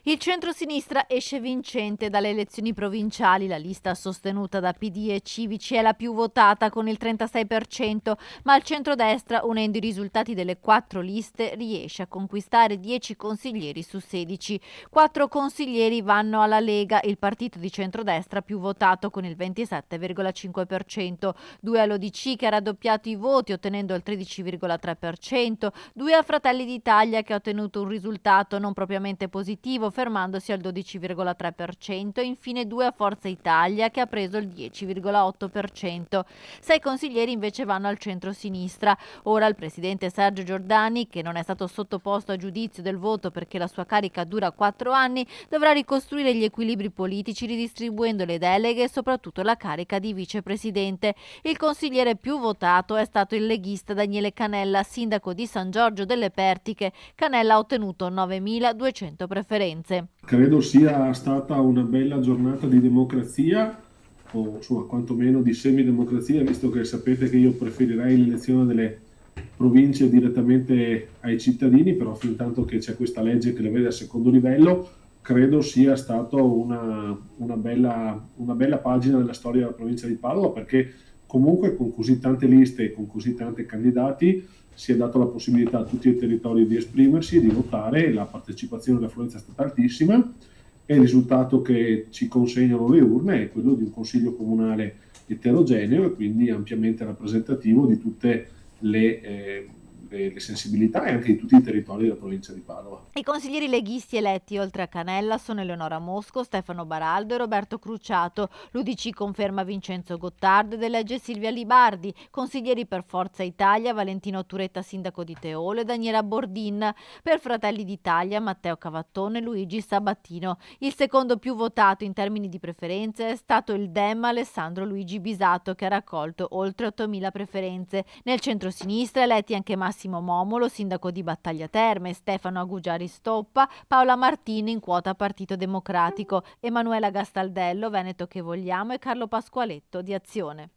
Il centro-sinistra esce vincente dalle elezioni provinciali. La lista sostenuta da PD e Civici è la più votata con il 36%, ma il centrodestra, unendo i risultati delle 4 liste, riesce a conquistare 10 consiglieri su 16. 4 consiglieri vanno alla Lega, il partito di centrodestra più votato con il 27,5%, 2 all'ODC che ha raddoppiato i voti ottenendo il 13,3%, 2 a Fratelli d'Italia che ha ottenuto un risultato non propriamente positivo fermandosi al 12,3% e infine 2 a Forza Italia che ha preso il 10,8%. 6 consiglieri invece vanno al centro-sinistra. Ora il presidente Sergio Giordani, che non è stato sottoposto a giudizio del voto perché la sua carica dura 4 anni, dovrà ricostruire gli equilibri politici ridistribuendo le deleghe e soprattutto la carica di vicepresidente. Il consigliere più votato è stato il leghista Daniele Canella, sindaco di San Giorgio delle Pertiche. Canella ha ottenuto 9.200 preferenze. Credo sia stata una bella giornata di democrazia, o insomma quantomeno di semidemocrazia, visto che sapete che io preferirei l'elezione delle province direttamente ai cittadini, però fin tanto che c'è questa legge che le vede a secondo livello, credo sia stata una bella pagina della storia della provincia di Padova, perché comunque con così tante liste e con così tanti candidati si è dato la possibilità a tutti i territori di esprimersi e di votare, la partecipazione e l'affluenza è stata altissima e il risultato che ci consegnano le urne è quello di un consiglio comunale eterogeneo e quindi ampiamente rappresentativo di tutte le sensibilità e anche di tutti i territori della provincia di Padova. I consiglieri leghisti eletti oltre a Canella sono Eleonora Mosco, Stefano Baraldo e Roberto Cruciato. L'UDC conferma Vincenzo Gottardo ed elegge Silvia Libardi. Consiglieri per Forza Italia Valentino Turetta, sindaco di Teolo, e Daniela Bordin. Per Fratelli d'Italia Matteo Cavattone e Luigi Sabattino. Il secondo più votato in termini di preferenze è stato il Dem Alessandro Luigi Bisato, che ha raccolto oltre 8.000 preferenze. Nel centro-sinistra eletti anche Massimo Momolo, sindaco di Battaglia Terme, Stefano Agugiari Stoppa, Paola Martini in quota Partito Democratico, Emanuela Gastaldello, Veneto che vogliamo, e Carlo Pasqualetto di Azione.